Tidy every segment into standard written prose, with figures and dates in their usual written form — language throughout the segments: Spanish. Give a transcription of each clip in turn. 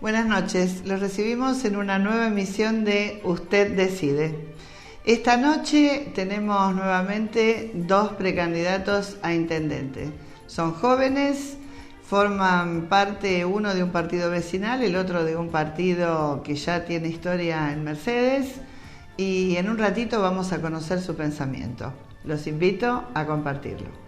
Buenas noches, los recibimos en una nueva emisión de Usted Decide. Esta noche tenemos nuevamente dos precandidatos a intendente. Son jóvenes, forman parte uno de un partido vecinal, el otro de un partido que ya tiene historia en Mercedes, y en un ratito vamos a conocer su pensamiento. Los invito a compartirlo.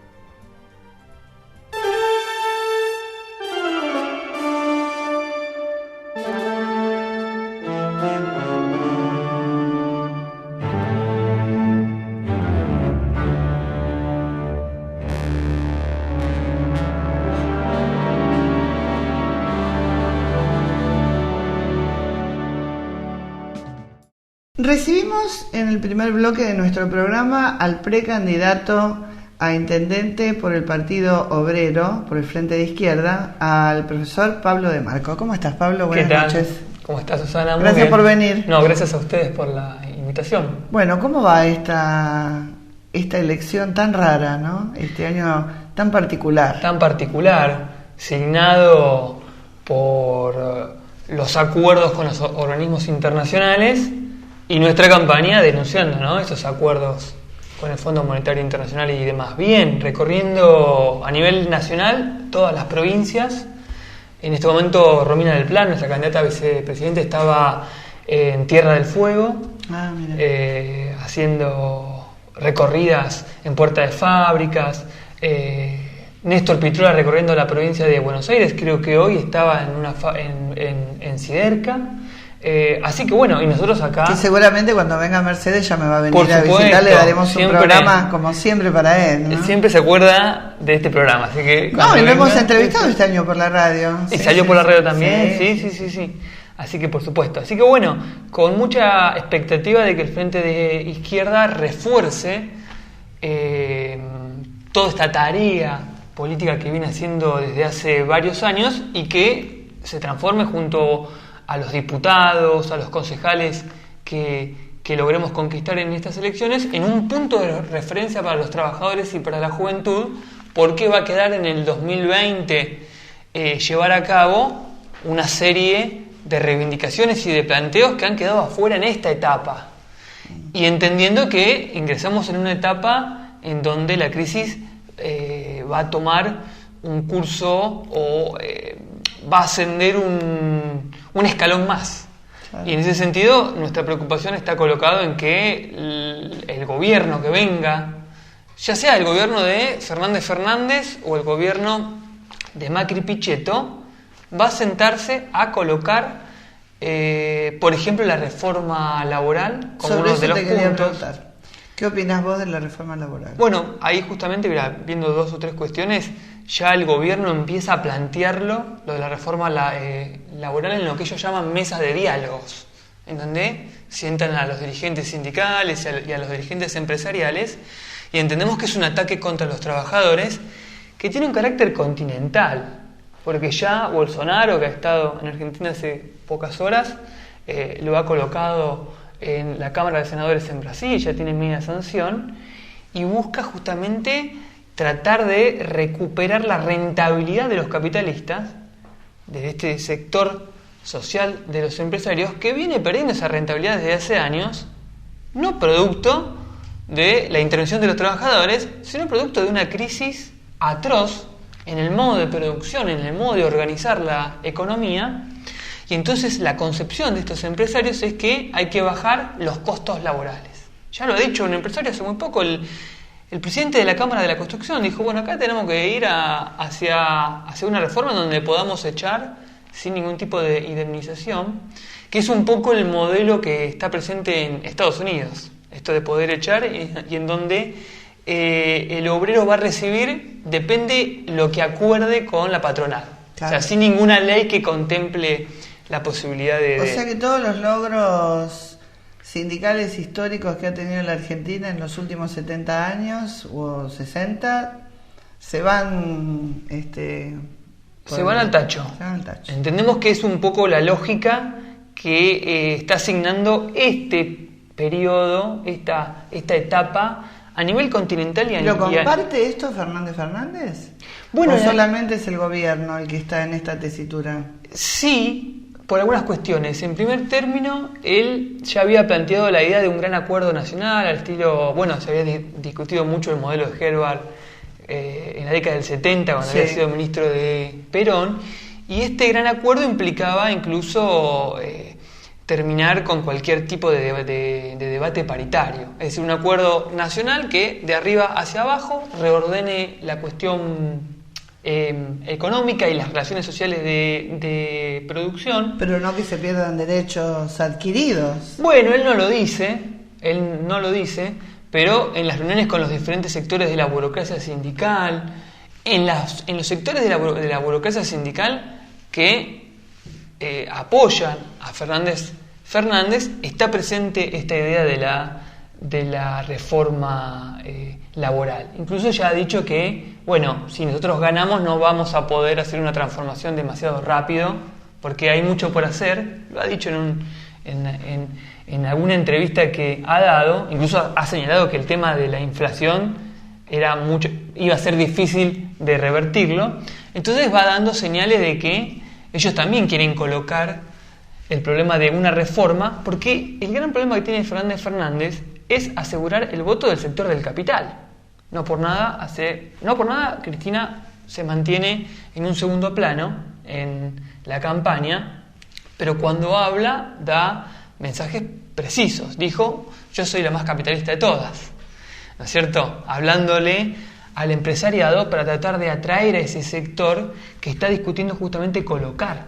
Recibimos en el primer bloque de nuestro programa al precandidato a intendente por el Partido Obrero, por el Frente de Izquierda, al profesor Pablo De Marco. ¿Cómo estás, Pablo? Buenas noches. ¿Cómo estás, Susana? Muy gracias bien por venir. No, gracias a ustedes por la invitación. Bueno, ¿cómo va esta elección tan rara, ¿no? Este año tan particular. Tan particular, signado por los acuerdos con los organismos internacionales y nuestra campaña denunciando, ¿no?, esos acuerdos con el Fondo Monetario Internacional y demás. Bien, recorriendo a nivel nacional todas las provincias. En este momento Romina del Plan, nuestra candidata a vicepresidente, estaba en Tierra del Fuego, haciendo recorridas en puerta de fábricas. Néstor Pitrola recorriendo la provincia de Buenos Aires, creo que hoy estaba en Siderca. Así que bueno, y nosotros acá... Que seguramente cuando venga Mercedes ya me va a venir a visitar, le daremos siempre, un programa como siempre para él, ¿no? Siempre se acuerda de este programa, así que... No, y lo hemos entrevistado este año por la radio. Y salió por la radio también, sí. Así que por supuesto. Así que bueno, con mucha expectativa de que el Frente de Izquierda refuerce toda esta tarea política que viene haciendo desde hace varios años y que se transforme junto a los diputados, a los concejales que logremos conquistar en estas elecciones, en un punto de referencia para los trabajadores y para la juventud, porque va a quedar en el 2020 llevar a cabo una serie de reivindicaciones y de planteos que han quedado afuera en esta etapa. Y entendiendo que ingresamos en una etapa en donde la crisis va a tomar un curso o va a ascender un escalón más. Claro. Y en ese sentido nuestra preocupación está colocada en que el gobierno que venga, ya sea el gobierno de Fernández o el gobierno de Macri Pichetto, va a sentarse a colocar por ejemplo la reforma laboral como uno de los puntos. ¿Qué opinás vos de la reforma laboral? Bueno, ahí justamente, viendo dos o tres cuestiones, ya el gobierno empieza a plantearlo, lo de la reforma laboral, en lo que ellos llaman mesas de diálogos, en donde sientan a los dirigentes sindicales y a los dirigentes empresariales, y entendemos que es un ataque contra los trabajadores que tiene un carácter continental, porque ya Bolsonaro, que ha estado en Argentina hace pocas horas, lo ha colocado en la Cámara de Senadores en Brasil, ya tiene media sanción, y busca justamente tratar de recuperar la rentabilidad de los capitalistas, de este sector social de los empresarios, que viene perdiendo esa rentabilidad desde hace años, no producto de la intervención de los trabajadores, sino producto de una crisis atroz en el modo de producción, en el modo de organizar la economía. Y entonces la concepción de estos empresarios es que hay que bajar los costos laborales. Ya lo ha dicho un empresario hace muy poco, el presidente de la Cámara de la Construcción dijo, bueno, acá tenemos que ir hacia una reforma donde podamos echar sin ningún tipo de indemnización, que es un poco el modelo que está presente en Estados Unidos, esto de poder echar y en donde el obrero va a recibir, depende lo que acuerde con la patronal. Claro. O sea, sin ninguna ley que contemple la posibilidad de... O sea que todos los logros sindicales históricos que ha tenido la Argentina en los últimos 70 años o 60 se van al tacho. Entendemos que es un poco la lógica que está asignando este periodo, esta etapa a nivel continental y a nivel... ¿Lo comparte esto Fernández? Bueno, ¿o solamente es el gobierno el que está en esta tesitura? Sí, por algunas cuestiones. En primer término, él ya había planteado la idea de un gran acuerdo nacional al estilo, bueno, se había discutido mucho el modelo de Herbar en la década del 70, cuando había sido ministro de Perón, y este gran acuerdo implicaba incluso terminar con cualquier tipo de debate paritario, es decir, un acuerdo nacional que de arriba hacia abajo reordene la cuestión económica y las relaciones sociales de producción. Pero no que se pierdan derechos adquiridos. Bueno, él no lo dice, pero en las reuniones con los diferentes sectores de la burocracia sindical, en los sectores de la burocracia sindical que apoyan a Fernández, está presente esta idea de la reforma laboral. Incluso ya ha dicho que, bueno, si nosotros ganamos no vamos a poder hacer una transformación demasiado rápido porque hay mucho por hacer. Lo ha dicho en alguna entrevista que ha dado. Incluso ha señalado que el tema de la inflación iba a ser difícil de revertirlo. Entonces va dando señales de que ellos también quieren colocar el problema de una reforma, porque el gran problema que tiene Fernández es asegurar el voto del sector del capital. No por nada Cristina se mantiene en un segundo plano en la campaña, pero cuando habla da mensajes precisos. Dijo: yo soy la más capitalista de todas, ¿no es cierto? Hablándole al empresariado para tratar de atraer a ese sector que está discutiendo justamente colocar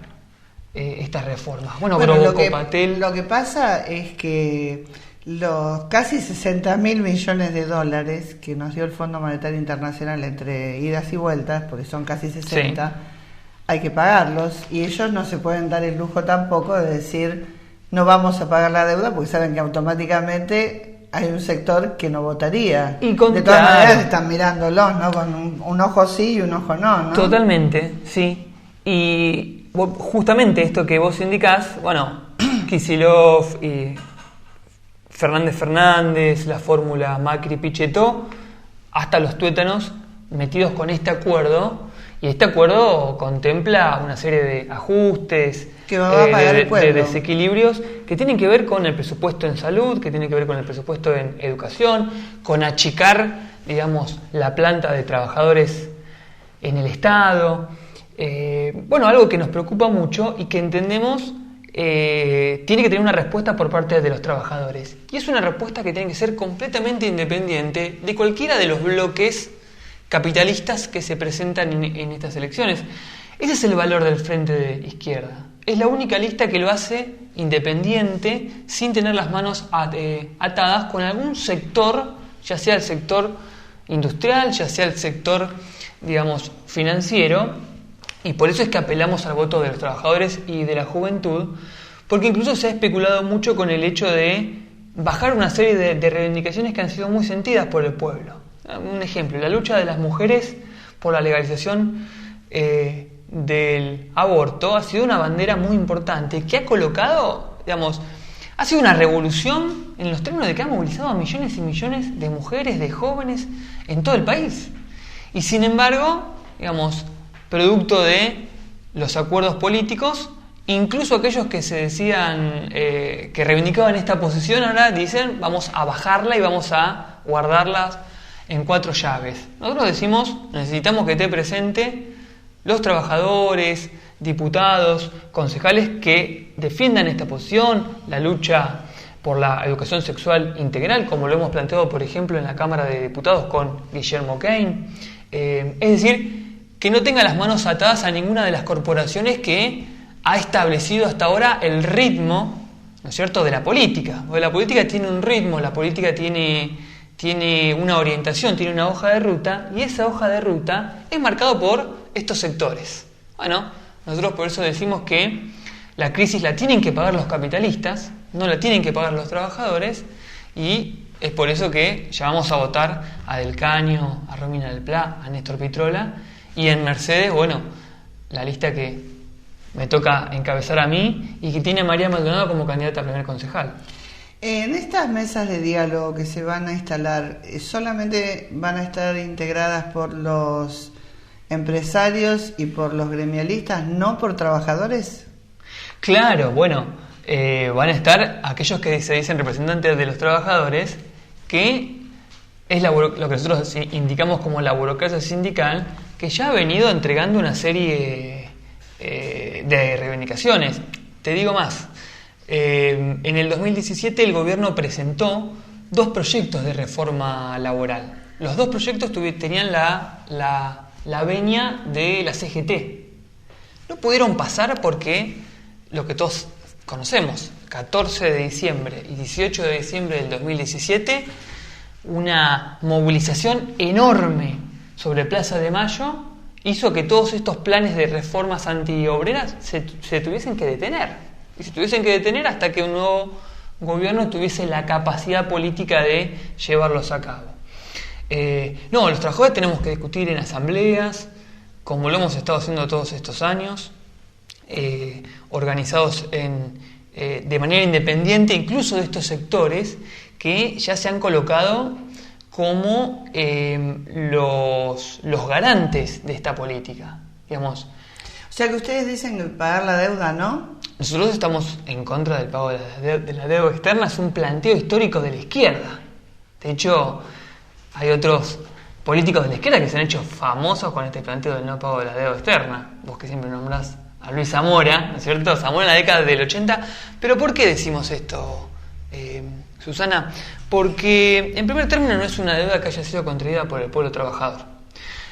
estas reformas. Bueno, lo que pasa es que los casi 60.000 millones de dólares que nos dio el Fondo Monetario Internacional entre idas y vueltas, porque son casi 60, hay que pagarlos, y ellos no se pueden dar el lujo tampoco de decir no vamos a pagar la deuda, porque saben que automáticamente hay un sector que no votaría. De todas maneras están mirándolos, ¿no? Con un ojo sí y un ojo no. Totalmente, sí. Y justamente esto que vos indicás, bueno, Kicillof y Fernández, la fórmula Macri-Pichetto, hasta los tuétanos metidos con este acuerdo, y este acuerdo contempla una serie de ajustes, que va a pagar el pueblo, de desequilibrios que tienen que ver con el presupuesto en salud, que tienen que ver con el presupuesto en educación, con achicar, digamos, la planta de trabajadores en el Estado. Bueno, algo que nos preocupa mucho y que entendemos tiene que tener una respuesta por parte de los trabajadores. Y es una respuesta que tiene que ser completamente independiente de cualquiera de los bloques capitalistas que se presentan en estas elecciones. Ese es el valor del Frente de Izquierda. Es la única lista que lo hace independiente, sin tener las manos atadas con algún sector, ya sea el sector industrial, ya sea el sector, digamos, financiero. Y por eso es que apelamos al voto de los trabajadores y de la juventud, porque incluso se ha especulado mucho con el hecho de bajar una serie de reivindicaciones que han sido muy sentidas por el pueblo. Un ejemplo, la lucha de las mujeres por la legalización del aborto ha sido una bandera muy importante que ha colocado, digamos, ha sido una revolución en los términos de que ha movilizado a millones y millones de mujeres, de jóvenes en todo el país. Y sin embargo, digamos, producto de los acuerdos políticos, incluso aquellos que se decían que reivindicaban esta posición ahora dicen vamos a bajarla y vamos a guardarlas en 4 llaves. Nosotros decimos necesitamos que esté presente los trabajadores, diputados, concejales que defiendan esta posición, la lucha por la educación sexual integral, como lo hemos planteado por ejemplo en la Cámara de Diputados con Guillermo Kane, es decir, que no tenga las manos atadas a ninguna de las corporaciones que ha establecido hasta ahora el ritmo, ¿no es cierto?, de la política. Porque la política tiene un ritmo, la política tiene una orientación, tiene una hoja de ruta, y esa hoja de ruta es marcada por estos sectores. Bueno, nosotros por eso decimos que la crisis la tienen que pagar los capitalistas, no la tienen que pagar los trabajadores, y es por eso que ya vamos a votar a Del Caño, a Romina del Pla, a Néstor Pitrola. Y en Mercedes, bueno, la lista que me toca encabezar a mí y que tiene a María Maldonado como candidata a primer concejal. En estas mesas de diálogo que se van a instalar, ¿solamente van a estar integradas por los empresarios y por los gremialistas, no por trabajadores? Claro, bueno, van a estar aquellos que se dicen representantes de los trabajadores, que es lo que nosotros indicamos como la burocracia sindical, que ya ha venido entregando una serie de reivindicaciones. Te digo más, en el 2017 el gobierno presentó 2 proyectos de reforma laboral. Los 2 proyectos tenían la venia de la CGT. No pudieron pasar porque lo que todos conocemos, 14 de diciembre y 18 de diciembre del 2017, una movilización enorme sobre Plaza de Mayo hizo que todos estos planes de reformas antiobreras se tuviesen que detener. Y se tuviesen que detener hasta que un nuevo gobierno tuviese la capacidad política de llevarlos a cabo. No, los trabajadores tenemos que discutir en asambleas, como lo hemos estado haciendo todos estos años, organizados de manera independiente, incluso de estos sectores que ya se han colocado como los garantes de esta política, digamos. O sea que ustedes dicen pagar la deuda, ¿no? Nosotros estamos en contra del pago de la deuda externa, es un planteo histórico de la izquierda. De hecho, hay otros políticos de la izquierda que se han hecho famosos con este planteo del no pago de la deuda externa. Vos que siempre nombrás a Luis Zamora, ¿no es cierto? Zamora en la década del 80. ¿Pero por qué decimos esto, Susana? Porque, en primer término, no es una deuda que haya sido contraída por el pueblo trabajador.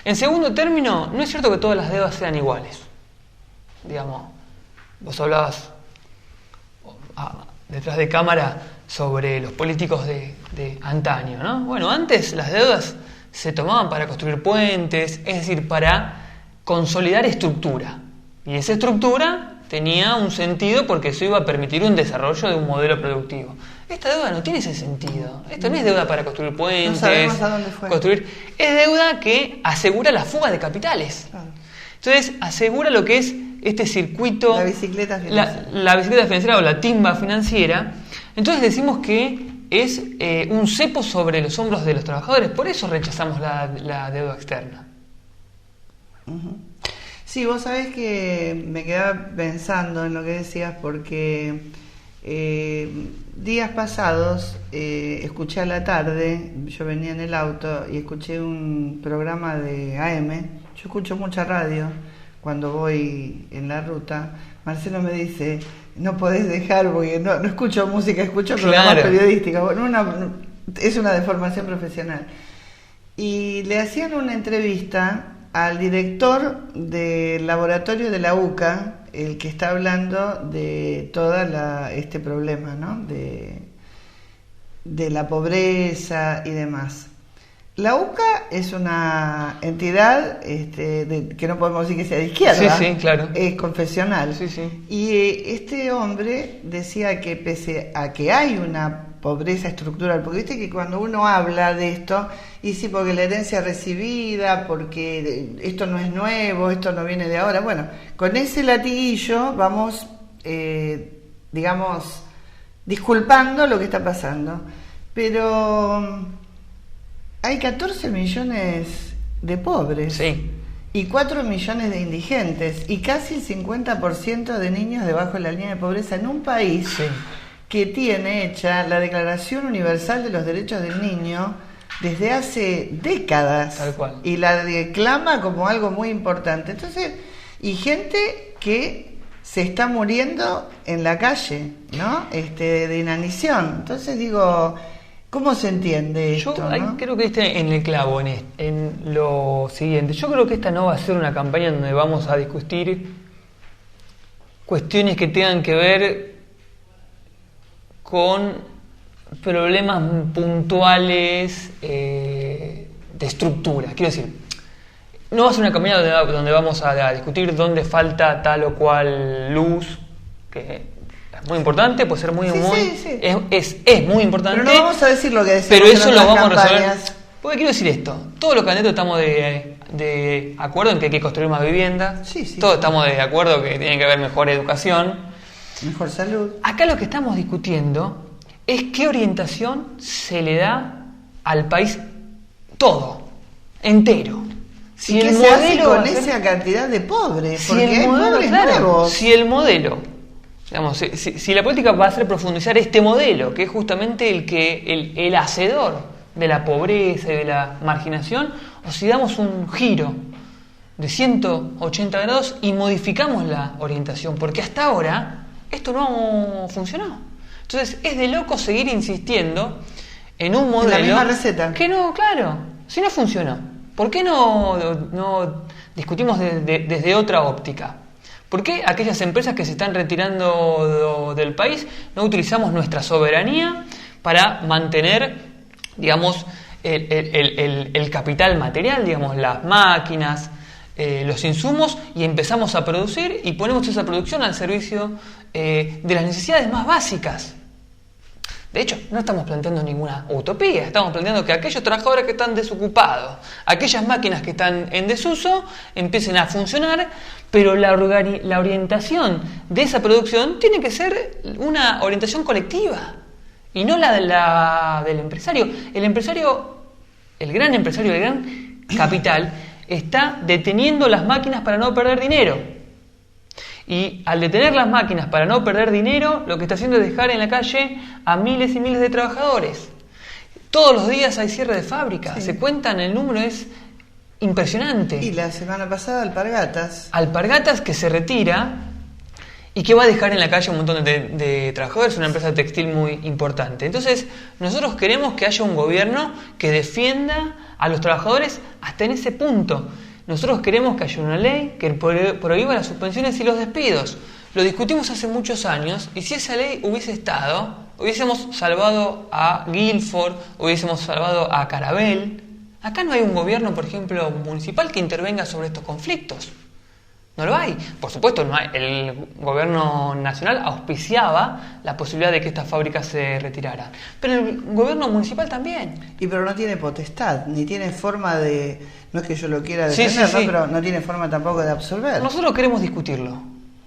En segundo término, no es cierto que todas las deudas sean iguales. Digamos, vos hablabas detrás de cámara sobre los políticos de antaño, ¿no? Bueno, antes las deudas se tomaban para construir puentes, es decir, para consolidar estructura. Y esa estructura tenía un sentido porque eso iba a permitir un desarrollo de un modelo productivo. Esta deuda no tiene ese sentido. Esto no es deuda para construir puentes. No sabemos a dónde fue. Es deuda que asegura la fuga de capitales. Claro. Entonces, asegura lo que es este circuito... La bicicleta financiera. La bicicleta financiera o la timba financiera. Entonces decimos que es un cepo sobre los hombros de los trabajadores. Por eso rechazamos la deuda externa. Uh-huh. Sí, vos sabés que me quedaba pensando en lo que decías porque días pasados escuché a la tarde, yo venía en el auto y escuché un programa de AM. Yo escucho mucha radio cuando voy en la ruta. Marcelo me dice, no podés dejar porque no escucho música, escucho programas periodísticos. Bueno, es una deformación profesional. Y le hacían una entrevista al director del laboratorio de la UCA, el que está hablando de toda este problema, ¿no? de la pobreza y demás. La UCA es una entidad que no podemos decir que sea de izquierda, sí, claro. Es confesional. Sí, sí. Y este hombre decía que pese a que hay una pobreza estructural, porque viste que cuando uno habla de esto, y sí, porque la herencia recibida, porque esto no es nuevo, esto no viene de ahora, bueno, con ese latiguillo vamos, digamos, disculpando lo que está pasando, pero hay 14 millones de pobres. Sí. Y 4 millones de indigentes, y casi el 50% de niños debajo de la línea de pobreza en un país sí. que tiene hecha la Declaración Universal de los Derechos del Niño desde hace décadas. Tal cual. Y la declama como algo muy importante. Entonces, y gente que se está muriendo en la calle, ¿no? De inanición. Entonces digo, ¿cómo se entiende esto? Yo creo que en el clavo, en lo siguiente. Yo creo que esta no va a ser una campaña donde vamos a discutir cuestiones que tengan que ver con problemas puntuales de estructura. Quiero decir, no va a ser una campaña donde vamos a discutir dónde falta tal o cual luz, que es muy importante, puede ser muy... Sí. Es muy importante. Pero no vamos a decir lo que decimos. Pero eso en lo vamos campañas. A resolver. Porque quiero decir esto, todos los candidatos estamos de acuerdo en que hay que construir más viviendas. Sí, todos estamos de acuerdo que tiene que haber mejor educación. Mejor salud. Acá lo que estamos discutiendo es qué orientación se le da al país todo, entero. Si el modelo con esa cantidad de pobres, porque hay pobres nuevos. Si el modelo Digamos, si la política va a hacer profundizar este modelo, que es justamente el hacedor de la pobreza y de la marginación, o si damos un giro de 180 grados y modificamos la orientación, porque hasta ahora esto no funcionó. Entonces es de loco seguir insistiendo en un modelo... En la misma receta. Que no, claro, si no funcionó, ¿por qué no discutimos desde otra óptica? ¿Por qué aquellas empresas que se están retirando del país no utilizamos nuestra soberanía para mantener, digamos, el capital material, digamos, las máquinas, los insumos, y empezamos a producir y ponemos esa producción al servicio de las necesidades más básicas? De hecho, no estamos planteando ninguna utopía, estamos planteando que aquellos trabajadores que están desocupados, aquellas máquinas que están en desuso, empiecen a funcionar, pero la orientación de esa producción tiene que ser una orientación colectiva y no la del empresario. El empresario, el gran empresario, el gran capital, está deteniendo las máquinas para no perder dinero. Y al detener las máquinas para no perder dinero, lo que está haciendo es dejar en la calle a miles y miles de trabajadores. Todos los días hay cierre de fábricas, sí. Se cuentan, el número es impresionante. Y la semana pasada Alpargatas. Alpargatas, que se retira y que va a dejar en la calle un montón de trabajadores, una empresa textil muy importante. Entonces, nosotros queremos que haya un gobierno que defienda a los trabajadores hasta en ese punto. Nosotros queremos que haya una ley que prohíba las suspensiones y los despidos. Lo discutimos hace muchos años, y si esa ley hubiese estado, hubiésemos salvado a Guilford, hubiésemos salvado a Carabel. Acá no hay un gobierno, por ejemplo, municipal que intervenga sobre estos conflictos. No lo hay. Por supuesto, no hay. El gobierno nacional auspiciaba la posibilidad de que estas fábricas se retiraran. Pero el gobierno municipal también. Y pero no tiene potestad, ni tiene forma de... No es que yo lo quiera defender, sí. Pero no tiene forma tampoco de absolver. Nosotros queremos discutirlo.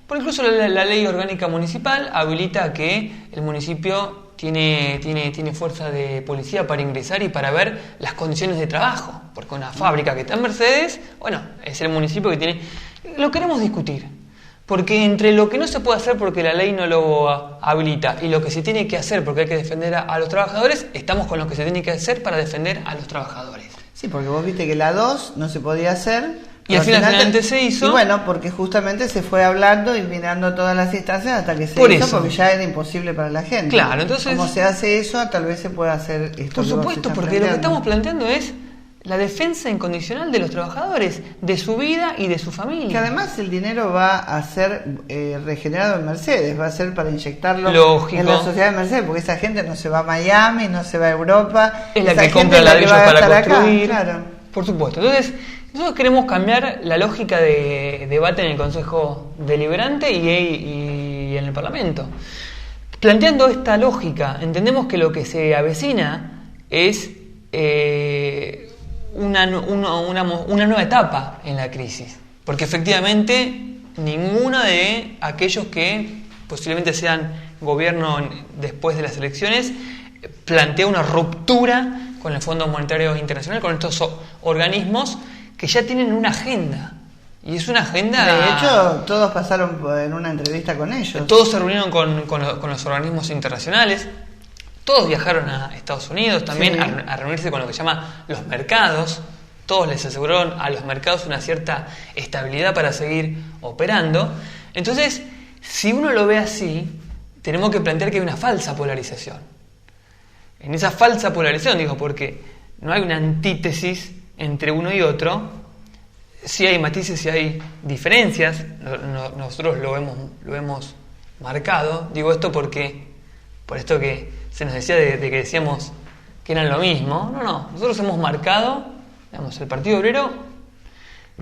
Por incluso la ley orgánica municipal habilita que el municipio tiene fuerza de policía para ingresar y para ver las condiciones de trabajo. Porque una fábrica que está en Mercedes, bueno, es el municipio que tiene... Lo queremos discutir, porque entre lo que no se puede hacer porque la ley no lo habilita y lo que se tiene que hacer porque hay que defender a los trabajadores, estamos con lo que se tiene que hacer para defender a los trabajadores. Sí, porque vos viste que la 2 no se podía hacer. Y al finalmente se hizo. Y bueno, porque justamente se fue hablando y mirando todas las instancias hasta que se hizo, porque ya era imposible para la gente. Claro, entonces... Como se hace eso, tal vez se pueda hacer esto. Por supuesto, porque lo que estamos planteando es la defensa incondicional de los trabajadores, de su vida y de su familia. Que además el dinero va a ser regenerado en Mercedes, va a ser para inyectarlo Lógico. En la sociedad de Mercedes, porque esa gente no se va a Miami, no se va a Europa. Es la que compra ladrillos para construir. Acá, claro. Por supuesto. Entonces, nosotros queremos cambiar la lógica de debate en el Consejo Deliberante y en el Parlamento. Planteando esta lógica, entendemos que lo que se avecina es... Una nueva etapa en la crisis, porque efectivamente ninguno de aquellos que posiblemente sean gobierno después de las elecciones plantea una ruptura con el Fondo Monetario Internacional, con estos organismos que ya tienen una agenda, y es una agenda... De hecho, todos pasaron en una entrevista con ellos. Todos se reunieron con los organismos internacionales. Todos viajaron a Estados Unidos también, sí. a reunirse con lo que se llama los mercados. Todos les aseguraron a los mercados una cierta estabilidad para seguir operando. Entonces, si uno lo ve así, tenemos que plantear que hay una falsa polarización. En esa falsa polarización, porque no hay una antítesis entre uno y otro, sí hay matices, sí hay diferencias. Nosotros lo hemos marcado. Digo esto porque, por esto que se nos decía de que decíamos que eran lo mismo. No, nosotros hemos marcado, el Partido Obrero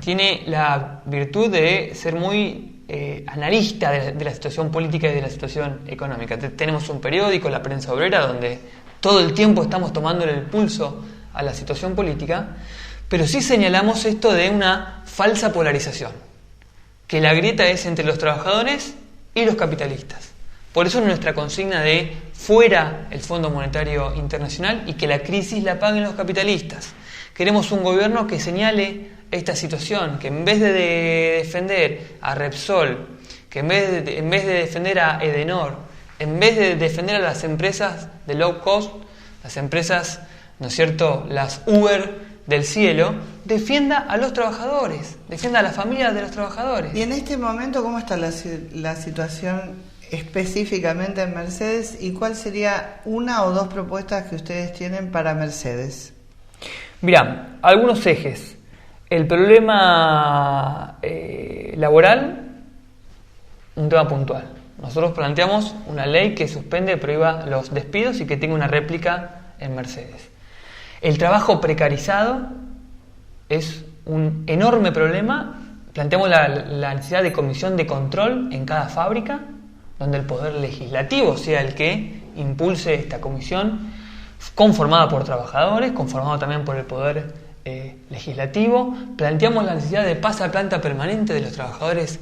tiene la virtud de ser muy analista de la situación política y de la situación económica. Tenemos un periódico, La Prensa Obrera, donde todo el tiempo estamos tomándole el pulso a la situación política, pero sí señalamos esto de una falsa polarización, que la grieta es entre los trabajadores y los capitalistas. Por eso es nuestra consigna de fuera el Fondo Monetario Internacional y que la crisis la paguen los capitalistas. Queremos un gobierno que señale esta situación, que en vez de defender a Repsol que en vez de defender a Edenor, en vez de defender a las empresas de low cost, las empresas, ¿no es cierto?, las Uber del cielo, defienda a los trabajadores, defienda a las familias de los trabajadores. Y en este momento, ¿cómo está la situación específicamente en Mercedes y cuál sería una o dos propuestas que ustedes tienen para Mercedes? Mirá, algunos ejes. El problema laboral, un tema puntual. Nosotros planteamos una ley que suspende y prohíba los despidos y que tenga una réplica en Mercedes. El trabajo precarizado es un enorme problema. Planteamos la necesidad de comisión de control en cada fábrica, donde el poder legislativo sea el que impulse esta comisión, conformada por trabajadores, conformada también por el poder legislativo. Planteamos la necesidad de pase a planta permanente de los trabajadores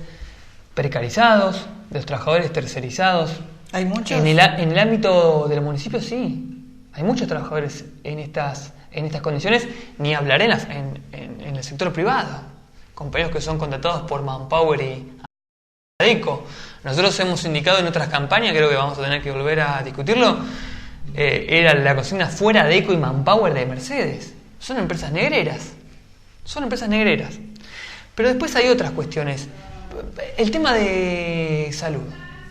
precarizados, de los trabajadores tercerizados. ¿Hay muchos? En el ámbito del municipio sí, hay muchos trabajadores en estas condiciones, ni hablaré en el sector privado, compañeros que son contratados por Manpower y ADECO. Nosotros hemos indicado en otras campañas, creo que vamos a tener que volver a discutirlo, era la consigna fuera ADECO y Manpower de Mercedes. Son empresas negreras, Pero después hay otras cuestiones. El tema de salud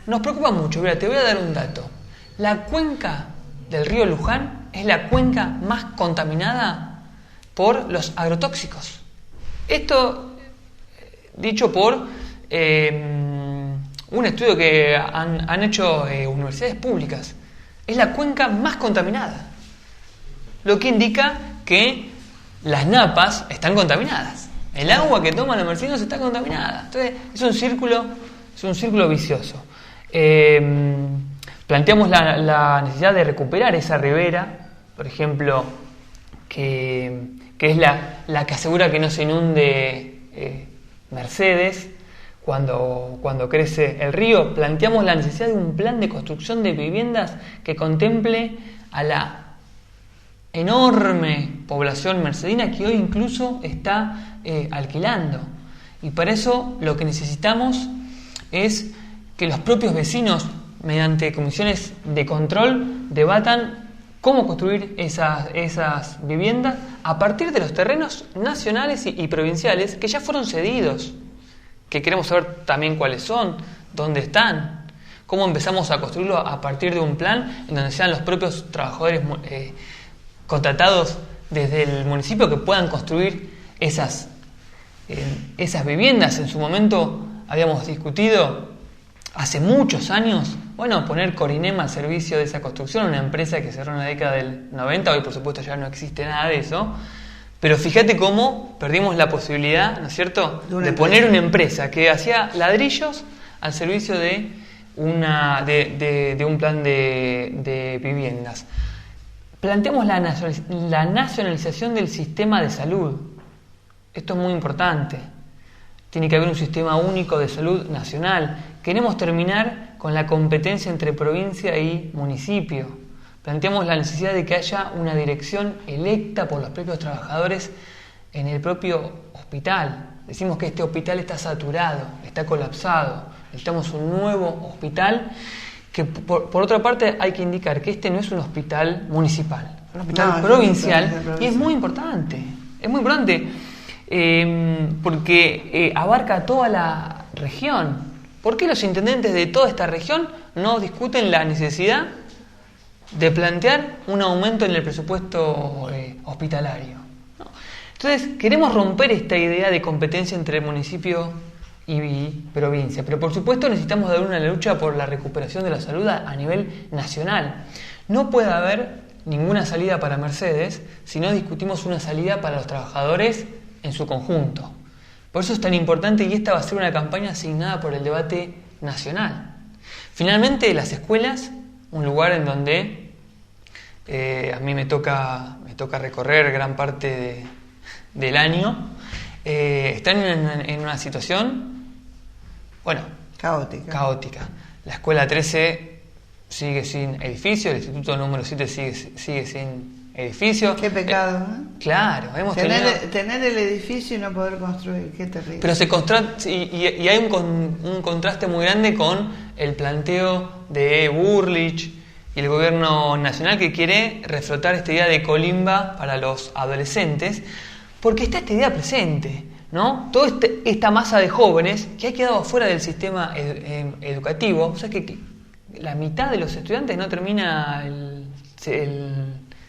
nos preocupa mucho. Mira, te voy a dar un dato. La cuenca del río Luján es la cuenca más contaminada por los agrotóxicos. Esto dicho por un estudio que han hecho universidades públicas. Es la cuenca más contaminada, lo que indica que las napas están contaminadas. El agua que toman los mercedinos está contaminada. Entonces es un círculo vicioso. Planteamos la necesidad de recuperar esa ribera, por ejemplo, que es la que asegura que no se inunde Mercedes cuando crece el río. Planteamos la necesidad de un plan de construcción de viviendas que contemple a la enorme población mercedina que hoy incluso está alquilando. Y para eso lo que necesitamos es que los propios vecinos, mediante comisiones de control, debatan cómo construir esas viviendas a partir de los terrenos nacionales y provinciales que ya fueron cedidos, que queremos saber también cuáles son, dónde están, cómo empezamos a construirlo a partir de un plan en donde sean los propios trabajadores contratados desde el municipio que puedan construir esas viviendas. En su momento habíamos discutido hace muchos años, poner Corinema al servicio de esa construcción, una empresa que cerró en la década del 90, hoy por supuesto ya no existe nada de eso, pero fíjate cómo perdimos la posibilidad, ¿no es cierto?, de poner una empresa que hacía ladrillos al servicio de un plan de viviendas. Planteamos la nacionalización del sistema de salud. Esto es muy importante. Tiene que haber un sistema único de salud nacional. Queremos terminar con la competencia entre provincia y municipio. Planteamos la necesidad de que haya una dirección electa por los propios trabajadores en el propio hospital. Decimos que este hospital está saturado, está colapsado. Necesitamos un nuevo hospital que, por otra parte, hay que indicar que este no es un hospital municipal, es un hospital provincial, y es muy importante. Es muy importante porque abarca toda la región. ¿Por qué los intendentes de toda esta región no discuten la necesidad de plantear un aumento en el presupuesto hospitalario? ¿No? Entonces, queremos romper esta idea de competencia entre municipio y provincia, pero por supuesto necesitamos dar una lucha por la recuperación de la salud a nivel nacional. No puede haber ninguna salida para Mercedes si no discutimos una salida para los trabajadores en su conjunto. Por eso es tan importante, y esta va a ser una campaña asignada por el debate nacional. Finalmente, las escuelas, un lugar en donde a mí me toca recorrer gran parte del año, están en una situación, caótica. La escuela 13 sigue sin edificio, el instituto número 7 sigue sin edificio. Qué pecado, ¿eh? Claro, hemos tenido... Tener el edificio y no poder construir, qué terrible. Pero y hay un contraste muy grande con el planteo de Bullrich y el gobierno nacional, que quiere reflotar esta idea de colimba para los adolescentes, porque está esta idea presente, ¿no? Toda esta masa de jóvenes que ha quedado fuera del sistema educativo. O sea que la mitad de los estudiantes no termina el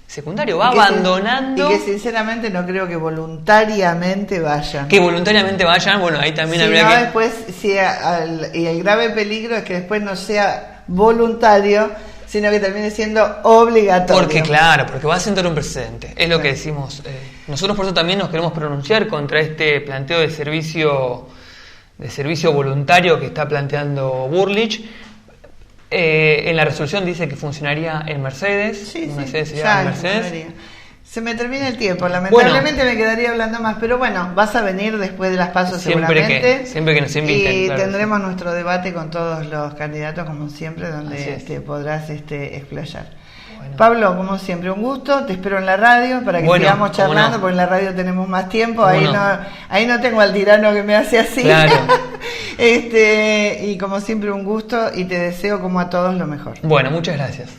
secundario, va abandonando. Y que sinceramente no creo que voluntariamente vayan. Que voluntariamente vayan, bueno, ahí también habría que... Después, y el grave peligro es que después no sea voluntario, sino que termine siendo obligatorio. Porque va a sentar un precedente. Es lo que decimos. Nosotros por eso también nos queremos pronunciar contra este planteo de servicio voluntario que está planteando Bullrich. En la resolución dice que funcionaría en Mercedes. Mercedes sería en Mercedes. Se me termina el tiempo, lamentablemente me quedaría hablando más, pero bueno, vas a venir después de las PASO seguramente. Siempre que nos inviten. Y tendremos nuestro debate con todos los candidatos, como siempre, donde te podrás explayar. Bueno. Pablo, como siempre, un gusto. Te espero en la radio para que sigamos charlando, porque en la radio tenemos más tiempo. Ahí no tengo al tirano que me hace así. Claro. Y como siempre, un gusto, y te deseo, como a todos, lo mejor. Bueno, muchas gracias.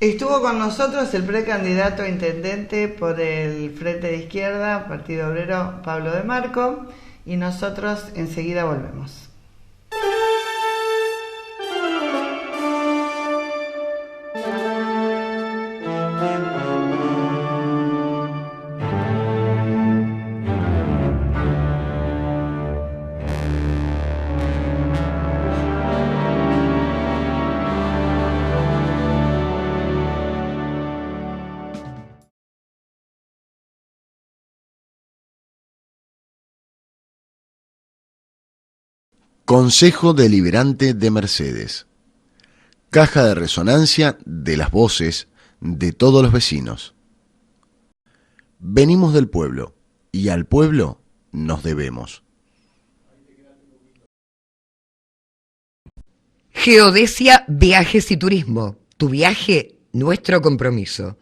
Estuvo con nosotros el precandidato a intendente por el Frente de Izquierda, Partido Obrero, Pablo De Marco, y nosotros enseguida volvemos. Consejo Deliberante de Mercedes. Caja de resonancia de las voces de todos los vecinos. Venimos del pueblo y al pueblo nos debemos. Geodesia Viajes y Turismo. Tu viaje, nuestro compromiso.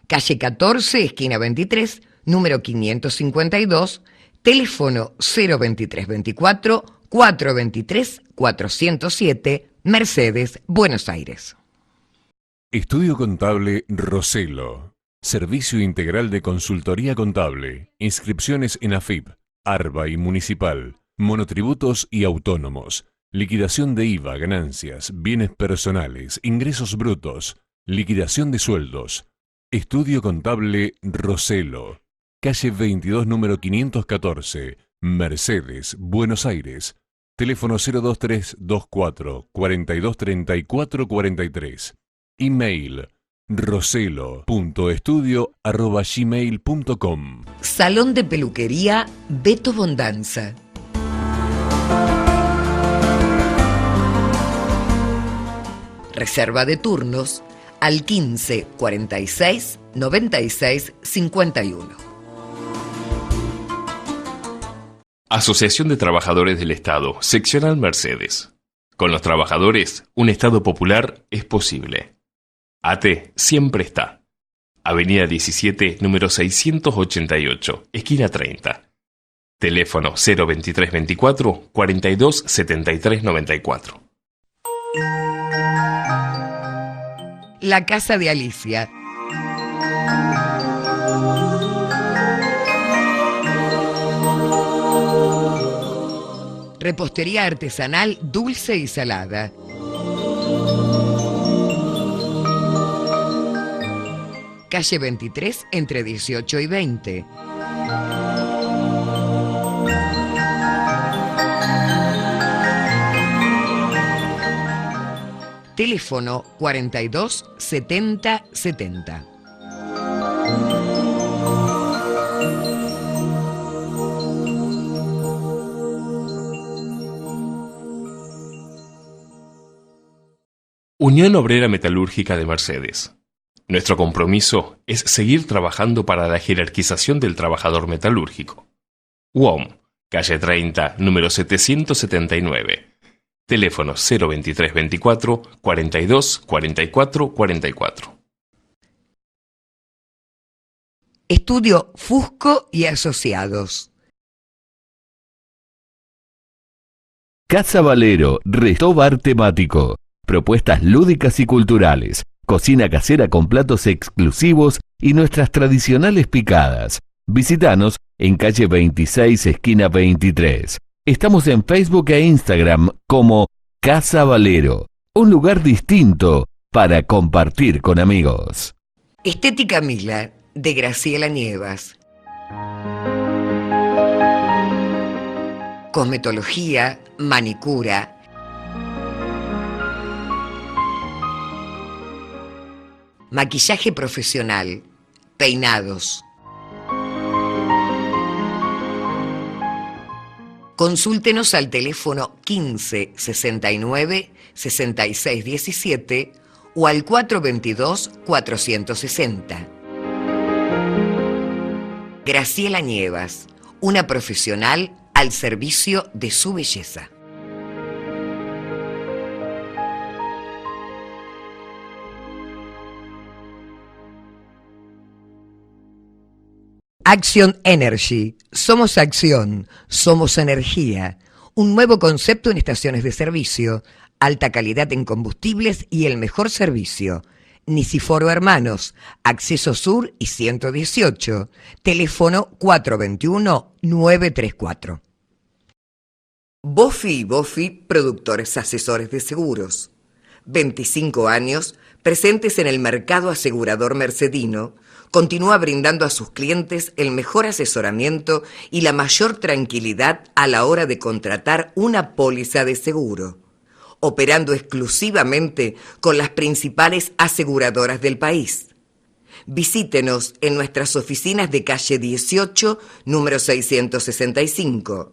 Calle 14, esquina 23, número 552, teléfono 02324 423-407, Mercedes, Buenos Aires. Estudio Contable Roselo. Servicio integral de consultoría contable. Inscripciones en AFIP, ARBA y Municipal. Monotributos y autónomos. Liquidación de IVA, ganancias, bienes personales, ingresos brutos. Liquidación de sueldos. Estudio Contable Roselo. Calle 22, número 514. Mercedes, Buenos Aires. Teléfono 02324 423443. Email roselo.estudio@gmail.com. Salón de peluquería Beto Bondanza. Reserva de turnos al 15 46 96 51. Asociación de Trabajadores del Estado, Seccional Mercedes. Con los trabajadores, un Estado popular es posible. ATE siempre está. Avenida 17, número 688, esquina 30. Teléfono 02324 42 73 94. La Casa de Alicia. Repostería artesanal dulce y salada. Calle 23, entre 18 y 20. Teléfono 42 70 70. Unión Obrera Metalúrgica de Mercedes. Nuestro compromiso es seguir trabajando para la jerarquización del trabajador metalúrgico. UOM, calle 30, número 779. Teléfono 02324 42 44 44. Estudio Fusco y Asociados. Casa Valero, Restobar temático. Propuestas lúdicas y culturales. Cocina casera con platos exclusivos y nuestras tradicionales picadas. Visítanos en calle 26, esquina 23. Estamos en Facebook e Instagram como Casa Valero. Un lugar distinto para compartir con amigos. Estética Mila, de Graciela Nievas. Cosmetología, manicura. Maquillaje profesional, peinados. Consúltenos al teléfono 15 69 66 17 o al 422 460. Graciela Nievas, una profesional al servicio de su belleza. Action Energy. Somos acción, somos energía. Un nuevo concepto en estaciones de servicio, alta calidad en combustibles y el mejor servicio. Niciforo Hermanos, Acceso Sur y 118. Teléfono 421-934. Bofi y Bofi, productores asesores de seguros. 25 años, presentes en el mercado asegurador mercedino, continúa brindando a sus clientes el mejor asesoramiento y la mayor tranquilidad a la hora de contratar una póliza de seguro, operando exclusivamente con las principales aseguradoras del país. Visítenos en nuestras oficinas de calle 18, número 665,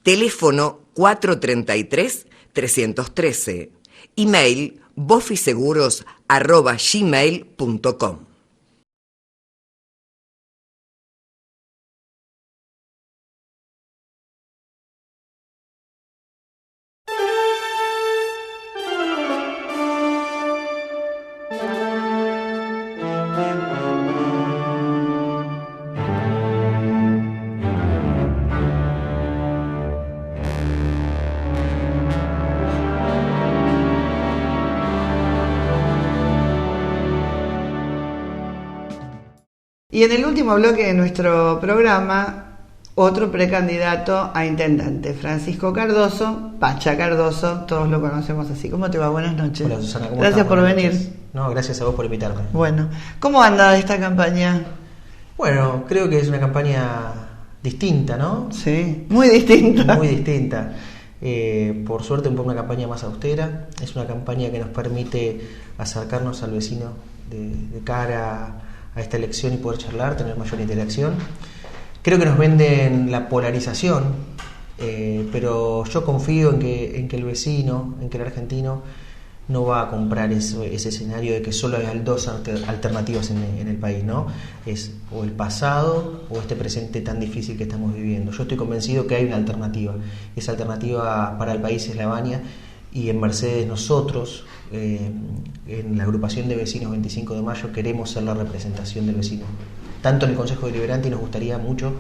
teléfono 433-313, email bofiseguros@gmail.com. Y en el último bloque de nuestro programa, otro precandidato a intendente, Francisco Cardoso, Pacha Cardoso, todos lo conocemos así. ¿Cómo te va? Buenas noches. Hola Susana, ¿cómo Gracias estás? por Buenas venir. noches. No, gracias a vos por invitarme. Bueno, ¿cómo anda esta campaña? Bueno, creo que es una campaña distinta, ¿no? Sí, muy distinta. Muy distinta. Por suerte un poco una campaña más austera. Es una campaña que nos permite acercarnos al vecino de cara a esta elección y poder charlar, tener mayor interacción. Creo que nos venden la polarización, pero yo confío en que el vecino, en que el argentino no va a comprar ese escenario de que solo hay dos alternativas en el país, ¿no? Es o el pasado o este presente tan difícil que estamos viviendo. Yo estoy convencido que hay una alternativa. Esa alternativa para el país es La Baña, y en Mercedes nosotros, en la agrupación de vecinos 25 de mayo, queremos ser la representación del vecino, tanto en el Consejo Deliberante, y nos gustaría mucho,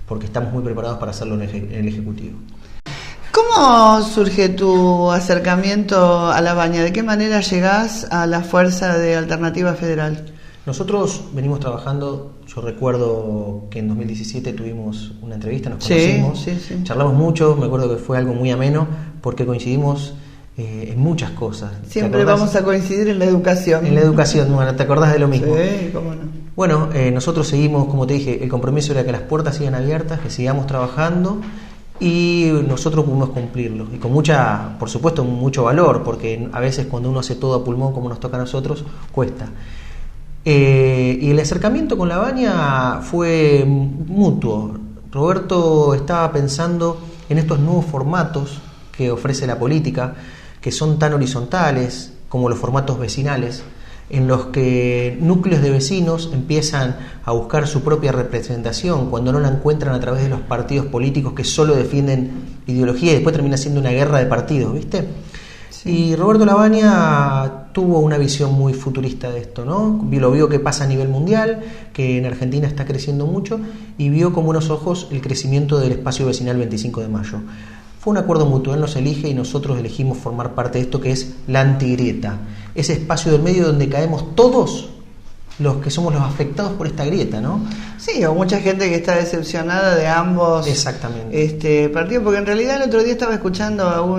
porque estamos muy preparados para hacerlo en el Ejecutivo. ¿Cómo surge tu acercamiento a La Baña? ¿De qué manera llegás a la fuerza de Alternativa Federal? Nosotros venimos trabajando, yo recuerdo que en 2017 tuvimos una entrevista, nos conocimos, sí. Charlamos mucho, me acuerdo que fue algo muy ameno, porque coincidimos en muchas cosas. Siempre vamos a coincidir en la educación. En la educación, bueno, ¿te acordás de lo mismo? Sí, cómo no. Bueno, nosotros seguimos, como te dije, el compromiso era que las puertas sigan abiertas, que sigamos trabajando, y nosotros pudimos cumplirlo. Y con mucha, por supuesto, mucho valor, porque a veces cuando uno hace todo a pulmón como nos toca a nosotros, cuesta. Y el acercamiento con La Baña fue mutuo. Roberto estaba pensando en estos nuevos formatos que ofrece la política, que son tan horizontales como los formatos vecinales, en los que núcleos de vecinos empiezan a buscar su propia representación cuando no la encuentran a través de los partidos políticos que solo defienden ideología, y después termina siendo una guerra de partidos, ¿viste? Sí. Y Roberto La Baña tuvo una visión muy futurista de esto, ¿no? Lo vio que pasa a nivel mundial, que en Argentina está creciendo mucho, y vio con buenos ojos el crecimiento del espacio vecinal 25 de mayo. Fue un acuerdo mutuo, él nos elige y nosotros elegimos formar parte de esto que es la antigrieta, ese espacio del medio donde caemos todos los que somos los afectados por esta grieta, ¿no? Sí, o mucha gente que está decepcionada de ambos partidos, porque en realidad el otro día estaba escuchando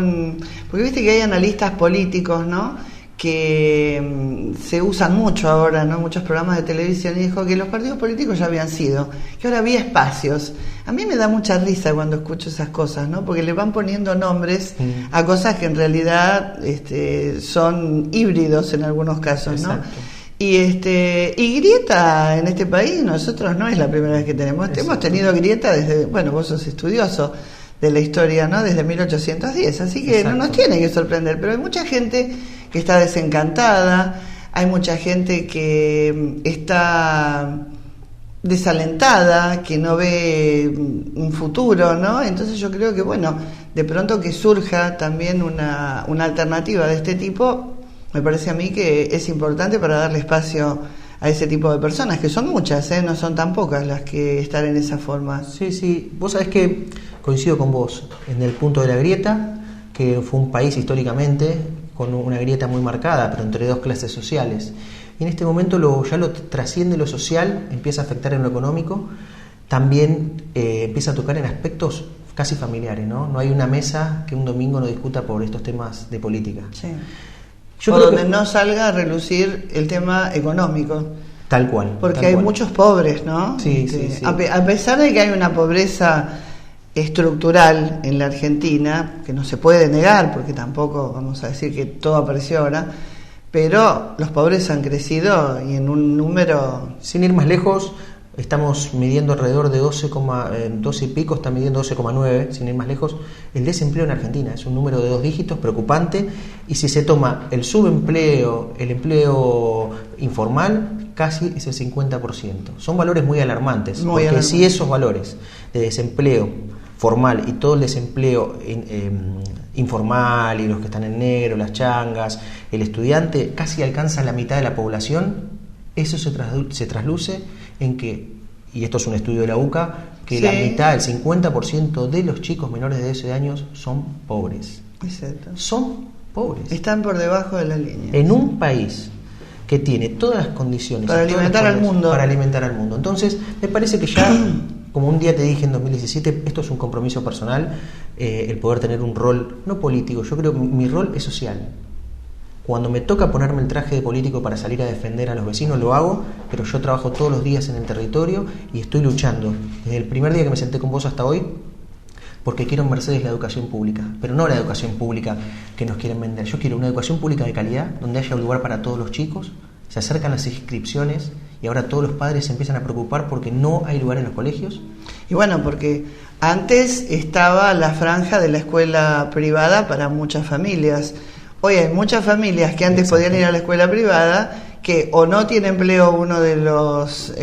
porque viste que hay analistas políticos, ¿no?, que se usan mucho ahora, ¿no?, muchos programas de televisión, y dijo que los partidos políticos ya habían sido, que ahora había espacios. A mí me da mucha risa cuando escucho esas cosas, ¿no?, porque le van poniendo nombres a cosas que en realidad son híbridos en algunos casos, ¿no? Exacto. Y grieta en este país nosotros no es la primera vez que tenemos. Exacto. Hemos tenido grieta desde, vos sos estudioso de la historia, ¿no?, desde 1810, así que no nos tiene que sorprender, pero hay mucha gente que está desencantada, hay mucha gente que está desalentada, que no ve un futuro, ¿no? Entonces yo creo que, de pronto que surja también una alternativa de este tipo, me parece a mí que es importante para darle espacio a ese tipo de personas, que son muchas, no son tan pocas las que están en esa forma. Sí, vos sabés que coincido con vos en el punto de la grieta, que fue un país históricamente con una grieta muy marcada, pero entre dos clases sociales. Y en este momento ya lo trasciende lo social, empieza a afectar en lo económico, también empieza a tocar en aspectos casi familiares, ¿no? No hay una mesa que un domingo no discuta por estos temas de política. Sí. O donde no salga a relucir el tema económico. Tal cual. Porque hay muchos pobres, ¿no? Sí. A pesar de que hay una pobreza estructural en la Argentina, que no se puede negar, porque tampoco vamos a decir que todo apareció ahora, pero los pobres han crecido y en un número... Sin ir más lejos, estamos midiendo alrededor de 12 y pico, está midiendo 12,9, sin ir más lejos. El desempleo en Argentina es un número de 2 dígitos preocupante, y si se toma el subempleo, el empleo informal, casi es el 50%. Son valores muy alarmantes, porque si esos valores de desempleo formal y todo el desempleo informal y los que están en negro, las changas, el estudiante, casi alcanza la mitad de la población, eso se trasluce en que, y esto es un estudio de la UCA, que la mitad, el 50% de los chicos menores de 12 años son pobres. Exacto. Son pobres. Están por debajo de la línea. En un país que tiene todas las condiciones para alimentar al mundo. Para alimentar al mundo. Entonces, me parece que ya, como un día te dije en 2017, esto es un compromiso personal, el poder tener un rol, no político, yo creo que mi rol es social. Cuando me toca ponerme el traje de político para salir a defender a los vecinos, lo hago, pero yo trabajo todos los días en el territorio y estoy luchando, desde el primer día que me senté con vos hasta hoy, porque quiero en Mercedes la educación pública, pero no la educación pública que nos quieren vender. Yo quiero una educación pública de calidad, donde haya un lugar para todos los chicos. Se acercan las inscripciones y ahora todos los padres se empiezan a preocupar porque no hay lugar en los colegios. Y porque antes estaba la franja de la escuela privada para muchas familias. Hoy hay muchas familias que antes podían ir a la escuela privada que o no tiene empleo uno de los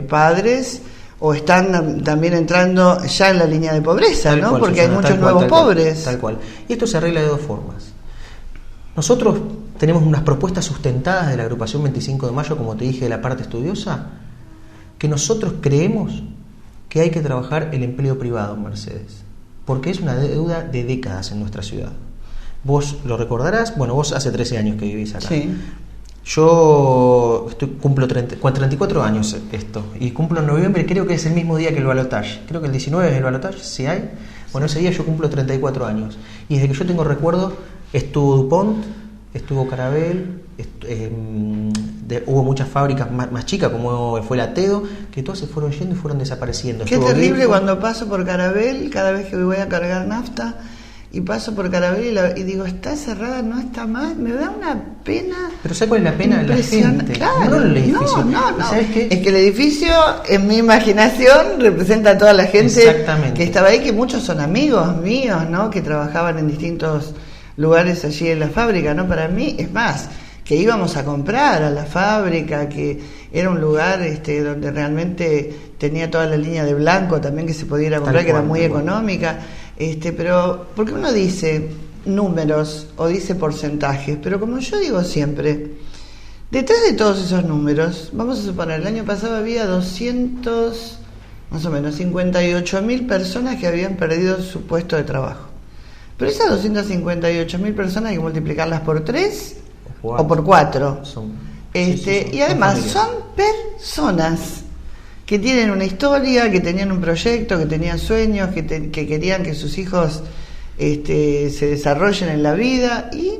padres, o están también entrando ya en la línea de pobreza, ¿no? Porque hay muchos nuevos pobres. Tal cual. Y esto se arregla de dos formas. Nosotros tenemos unas propuestas sustentadas de la agrupación 25 de mayo, como te dije, de la parte estudiosa, que nosotros creemos que hay que trabajar el empleo privado en Mercedes, porque es una deuda de décadas en nuestra ciudad. Vos lo recordarás, vos hace 13 años que vivís acá. Sí. Yo cumplo 34 años y cumplo en noviembre, creo que es el mismo día que el balotaje. Creo que el 19 es el balotaje, si hay. Ese día yo cumplo 34 años. Y desde que yo tengo recuerdo, estuvo DuPont, estuvo Carabel, hubo muchas fábricas más chicas, como fue la Tedo, que todas se fueron yendo y fueron desapareciendo. Qué terrible cuando paso por Carabel, cada vez que voy a cargar nafta, y paso por Carabel y digo, está cerrada, no está más, me da una pena. Pero ¿sabes cuál es la pena de la gente? Claro, no el edificio. No. ¿Sabes qué? Es que el edificio, en mi imaginación, representa a toda la gente que estaba ahí, que muchos son amigos míos, ¿no? Que trabajaban en distintos lugares allí en la fábrica, ¿no? Para mí, es más, que íbamos a comprar a la fábrica, que era un lugar donde realmente tenía toda la línea de blanco también que se podía ir a comprar, que era muy económica. Pero, porque uno dice, números o dice porcentajes, pero como yo digo siempre, detrás de todos esos números, vamos a suponer, el año pasado había 200, más o menos, 58.000 personas que habían perdido su puesto de trabajo. Pero esas 258.000 personas hay que multiplicarlas por 3 o por 4. Y además son personas que tienen una historia, que tenían un proyecto, que tenían sueños, que querían que sus hijos se desarrollen en la vida y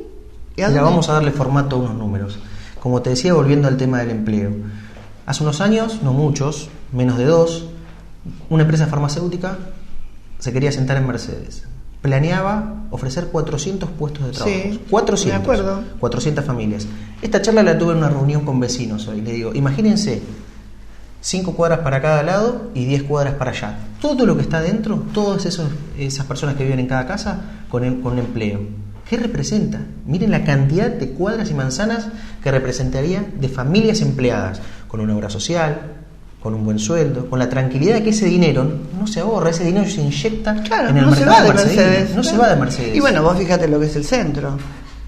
Mira, vamos a darle formato a unos números. Como te decía, volviendo al tema del empleo. Hace unos años, no muchos, menos de 2, una empresa farmacéutica se quería sentar en Mercedes. Planeaba ofrecer 400 puestos de trabajo. Sí, 400. me acuerdo. 400 familias. Esta charla la tuve en una reunión con vecinos hoy. Le digo, imagínense 5 cuadras para cada lado y 10 cuadras para allá. Todo lo que está dentro, todas esas personas que viven en cada casa con empleo. ¿Qué representa? Miren la cantidad de cuadras y manzanas que representaría de familias empleadas, con una obra social, con un buen sueldo, con la tranquilidad de que ese dinero no se ahorra, ese dinero se inyecta en el mercado de Mercedes. No se va de Mercedes. Y bueno, vos fíjate lo que es el centro.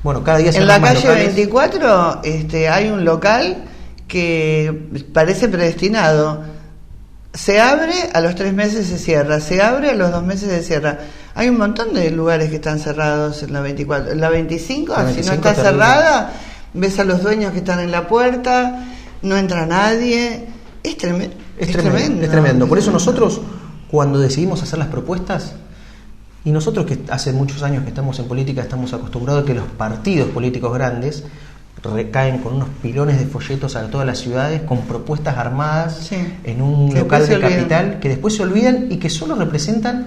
Bueno, cada día se en la arman calle locales. 24 hay un local que parece predestinado. Se abre, a los 3 meses se cierra, se abre, a los 2 meses se cierra. Hay un montón de lugares que están cerrados en la 24. En la 25, si no está cerrada, ves a los dueños que están en la puerta, no entra nadie. Es tremendo. Es tremendo. Por eso nosotros, cuando decidimos hacer las propuestas, y nosotros que hace muchos años que estamos en política, estamos acostumbrados a que los partidos políticos grandes recaen con unos pilones de folletos a todas las ciudades con propuestas armadas en un local de capital que después se olvidan y que solo representan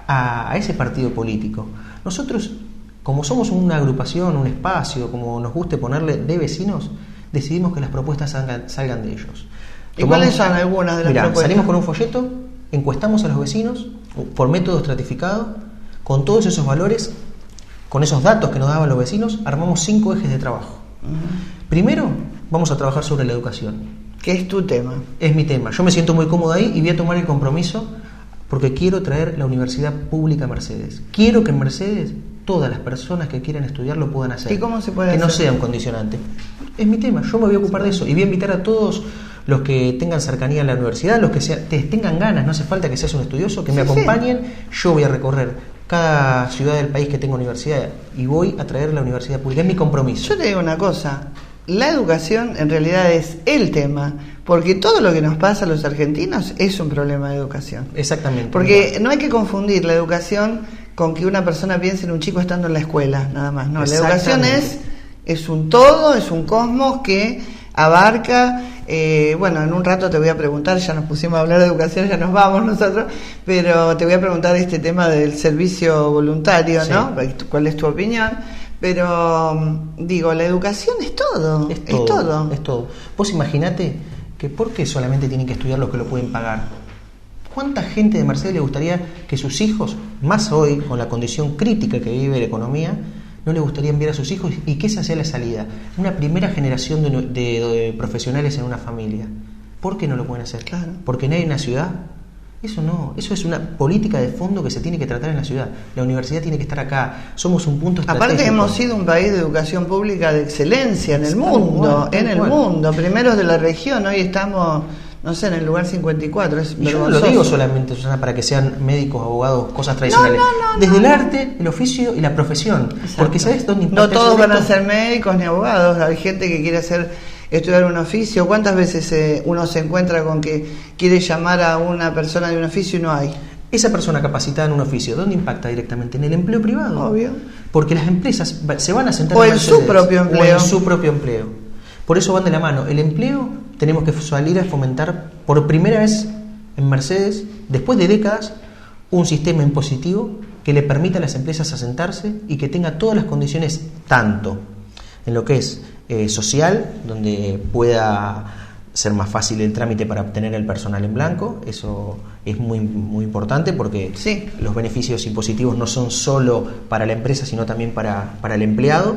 a ese partido político. Nosotros, como somos una agrupación, un espacio, como nos guste ponerle, de vecinos, decidimos que las propuestas salgan de ellos. ¿Y cuáles son algunas de las propuestas? Salimos con un folleto, encuestamos a los vecinos por método estratificado, con todos esos valores, con esos datos que nos daban los vecinos, armamos 5 ejes de trabajo. Primero, vamos a trabajar sobre la educación. ¿Qué es tu tema? Es mi tema. Yo me siento muy cómodo ahí y voy a tomar el compromiso porque quiero traer la universidad pública a Mercedes. Quiero que en Mercedes todas las personas que quieran estudiar lo puedan hacer. ¿Y cómo se puede hacer? Que no sea un condicionante. Es mi tema, yo me voy a ocupar de eso y voy a invitar a todos los que tengan cercanía a la universidad, los que tengan ganas, no hace falta que seas un estudioso, que me acompañen. Yo voy a recorrer cada ciudad del país que tenga universidad y voy a traer la universidad pública. Es mi compromiso. Yo te digo una cosa, la educación en realidad es el tema, porque todo lo que nos pasa a los argentinos es un problema de educación. Exactamente. Porque no hay que confundir la educación con que una persona piense en un chico estando en la escuela, nada más. No, la educación es un todo, es un cosmos que abarca, bueno, en un rato te voy a preguntar, ya nos pusimos a hablar de educación, ya nos vamos nosotros, pero te voy a preguntar este tema del servicio voluntario, ¿no? ¿Cuál es tu opinión? Pero digo, la educación es todo. Es todo. Vos imaginate que ¿por qué solamente tienen que estudiar los que lo pueden pagar? ¿Cuánta gente de Mercedes le gustaría que sus hijos, más hoy con la condición crítica que vive la economía, no le gustaría enviar a sus hijos y que esa sea la salida? Una primera generación de profesionales en una familia. ¿Por qué no lo pueden hacer? Claro. ¿Porque no hay una ciudad? Eso no, eso es una política de fondo que se tiene que tratar en la ciudad. La universidad tiene que estar acá. Somos un punto estratégico. Aparte hemos sido un país de educación pública de excelencia en el mundo, mundo, primeros de la región. Hoy estamos, no sé, en el lugar 54. Es y yo no lo digo solamente, Susana, para que sean médicos, abogados, cosas tradicionales. Desde el arte, el oficio y la profesión. Exacto. Porque ¿sabes dónde impacta? No todos van a ser médicos ni abogados. Hay gente que quiere estudiar un oficio. ¿Cuántas veces uno se encuentra con que quiere llamar a una persona de un oficio y no hay? Esa persona capacitada en un oficio, ¿dónde impacta directamente? En el empleo privado. Obvio. Porque las empresas se van a sentar en su propio empleo. O en su propio empleo. Por eso van de la mano. El empleo tenemos que salir a fomentar por primera vez en Mercedes, después de décadas, un sistema impositivo que le permita a las empresas asentarse y que tenga todas las condiciones, tanto en lo que es social, donde pueda ser más fácil el trámite para obtener el personal en blanco. Eso es muy, muy importante porque los beneficios impositivos no son solo para la empresa, sino también para el empleado.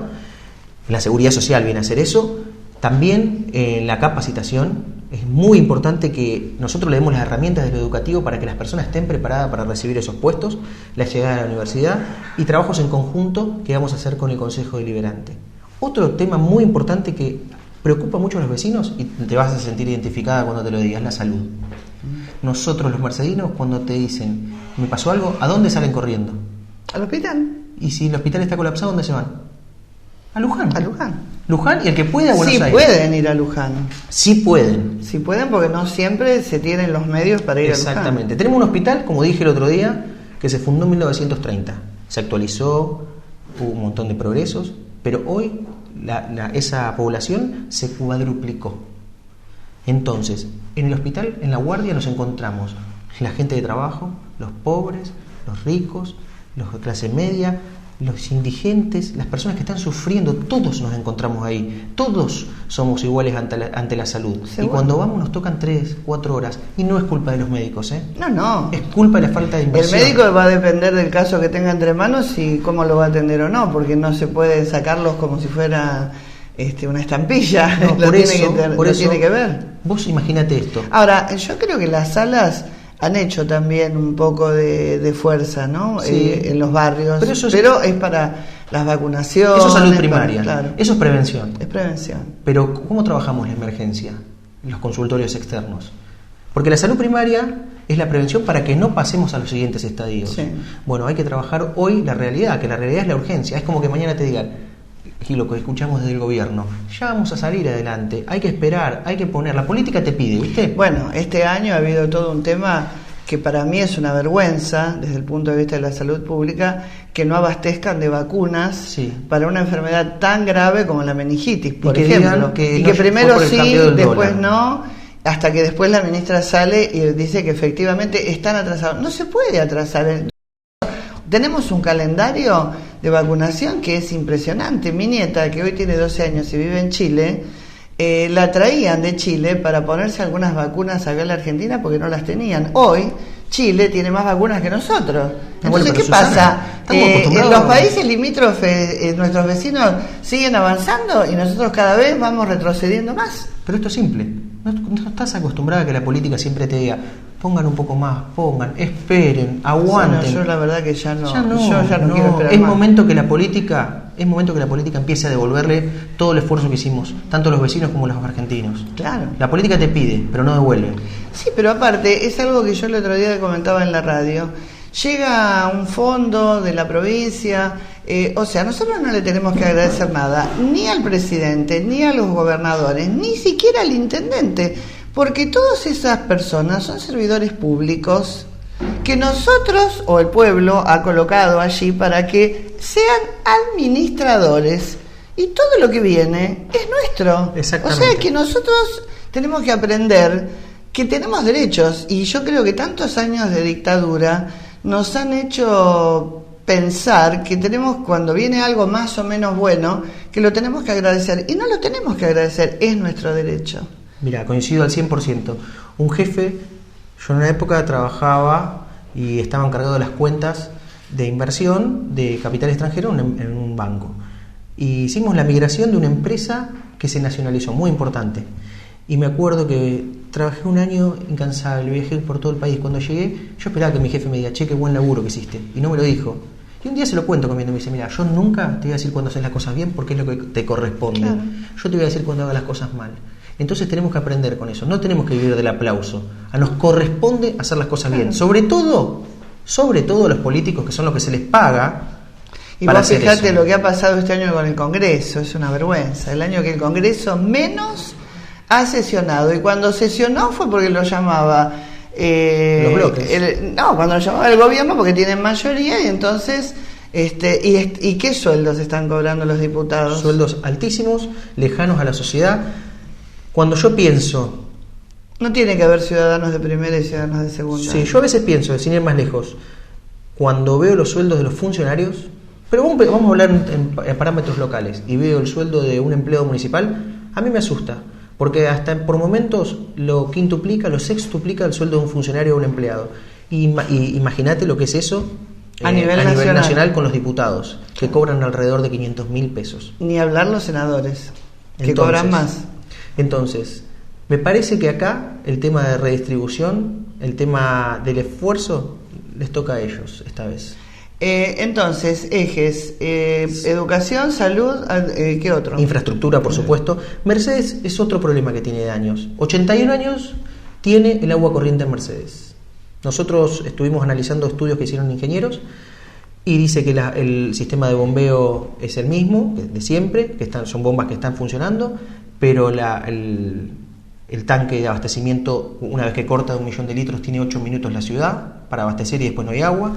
La seguridad social viene a hacer eso. También la capacitación, es muy importante que nosotros le demos las herramientas de lo educativo para que las personas estén preparadas para recibir esos puestos, la llegada a la universidad y trabajos en conjunto que vamos a hacer con el Consejo Deliberante. Otro tema muy importante que preocupa mucho a los vecinos, y te vas a sentir identificada cuando te lo digas, la salud. Nosotros los mercedinos, cuando te dicen, me pasó algo, ¿a dónde salen corriendo? Al hospital. Y si el hospital está colapsado, ¿dónde se van? A Luján. A Luján. Luján y el que puede a Buenos Aires. Sí pueden ir a Luján. Sí pueden. Sí pueden porque no siempre se tienen los medios para ir a Luján. Exactamente. Tenemos un hospital, como dije el otro día, que se fundó en 1930. Se actualizó, hubo un montón de progresos, pero hoy esa población se cuadruplicó. Entonces, en el hospital, en la guardia, nos encontramos la gente de trabajo, los pobres, los ricos, los de clase media, los indigentes, las personas que están sufriendo, todos nos encontramos ahí, todos somos iguales ante la salud. ¿Seguro? Y cuando vamos nos tocan 3, 4 horas, y no es culpa de los médicos, No. es culpa de la falta de inversión. El médico va a depender del caso que tenga entre manos y cómo lo va a atender o no, porque no se puede sacarlos como si fuera una estampilla. No, Lo por eso tiene que ver. Vos imagínate esto. Ahora, yo creo que las salas han hecho también un poco de fuerza, ¿no? Sí. En los barrios, Pero es para las vacunaciones. Eso es salud primaria, claro. Eso es prevención. Es prevención. Pero ¿cómo trabajamos la emergencia? En los consultorios externos. Porque la salud primaria es la prevención para que no pasemos a los siguientes estadios. Sí. Bueno, hay que trabajar hoy la realidad, que la realidad es la urgencia. Es como que mañana te digan, y lo que escuchamos desde el gobierno, ya vamos a salir adelante, hay que esperar, hay que poner, la política te pide, ¿viste? Bueno, este año ha habido todo un tema que para mí es una vergüenza desde el punto de vista de la salud pública, que no abastezcan de vacunas para una enfermedad tan grave como la meningitis, por ejemplo. Y que primero sí, después no, hasta que después la ministra sale y dice que efectivamente están atrasados. No se puede atrasar. Tenemos un calendario de vacunación que es impresionante. Mi nieta, que hoy tiene 12 años y vive en Chile, la traían de Chile para ponerse algunas vacunas acá en la Argentina porque no las tenían. Hoy Chile tiene más vacunas que nosotros. Entonces, ¿qué pasa? En los países limítrofes, nuestros vecinos siguen avanzando y nosotros cada vez vamos retrocediendo más. Pero esto es simple. No estás acostumbrada a que la política siempre te diga, pongan un poco más, esperen, aguanten. Sí, no, yo la verdad que ya no quiero esperar es más. momento que la política empiece a devolverle todo el esfuerzo que hicimos, tanto los vecinos como los argentinos. Claro. La política te pide, pero no devuelve. Sí, pero aparte, es algo que yo el otro día comentaba en la radio. Llega un fondo de la provincia, nosotros no le tenemos que agradecer nada, ni al presidente, ni a los gobernadores, ni siquiera al intendente, porque todas esas personas son servidores públicos que nosotros o el pueblo ha colocado allí para que sean administradores y todo lo que viene es nuestro. Exactamente. O sea que nosotros tenemos que aprender que tenemos derechos, y yo creo que tantos años de dictadura nos han hecho pensar que tenemos, cuando viene algo más o menos bueno, que lo tenemos que agradecer, y no lo tenemos que agradecer, es nuestro derecho. Mira, coincido al 100%. Un jefe, yo en una época trabajaba y estaba encargado de las cuentas de inversión de capital extranjero en un banco. Y hicimos la migración de una empresa que se nacionalizó, muy importante. Y me acuerdo que trabajé un año incansable, viajé por todo el país. Cuando llegué, yo esperaba que mi jefe me diga, che, qué buen laburo que hiciste. Y no me lo dijo. Y un día se lo cuento comiendo, me dice, mira, yo nunca te voy a decir cuando haces las cosas bien porque es lo que te corresponde. Claro. Yo te voy a decir cuando hagas las cosas mal. Entonces tenemos que aprender con eso. No tenemos que vivir del aplauso. A nos corresponde hacer las cosas bien. Sobre todo a los políticos, que son los que se les paga. Y vos fijate lo que ha pasado este año con el Congreso, es una vergüenza. El año que el Congreso menos ha sesionado, y cuando sesionó fue porque lo llamaba los bloques. Cuando lo llamaba el gobierno porque tienen mayoría, y entonces ¿y qué sueldos están cobrando los diputados? Sueldos altísimos, lejanos a la sociedad. Cuando yo pienso, no tiene que haber ciudadanos de primera y ciudadanos de segunda. Sí, yo a veces pienso, sin ir más lejos, cuando veo los sueldos de los funcionarios, pero vamos a hablar en parámetros locales, y veo el sueldo de un empleado municipal, a mí me asusta, porque hasta por momentos lo quintuplica, lo sextuplica el sueldo de un funcionario o un empleado. Y imagínate lo que es eso a nivel nacional con los diputados, que cobran alrededor de 500.000 pesos. Ni hablar los senadores, que cobran más. Entonces, Me parece que acá el tema de redistribución, el tema del esfuerzo, les toca a ellos esta vez. Entonces, ejes, educación, salud, ¿qué otro? Infraestructura, por supuesto. Mercedes es otro problema que tiene de años. 81 años tiene el agua corriente en Mercedes. Nosotros estuvimos analizando estudios que hicieron ingenieros y dice que el sistema de bombeo es el mismo, de siempre, que son bombas que están funcionando, pero el tanque de abastecimiento, una vez que corta de 1 millón de litros, tiene 8 minutos la ciudad para abastecer y después no hay agua.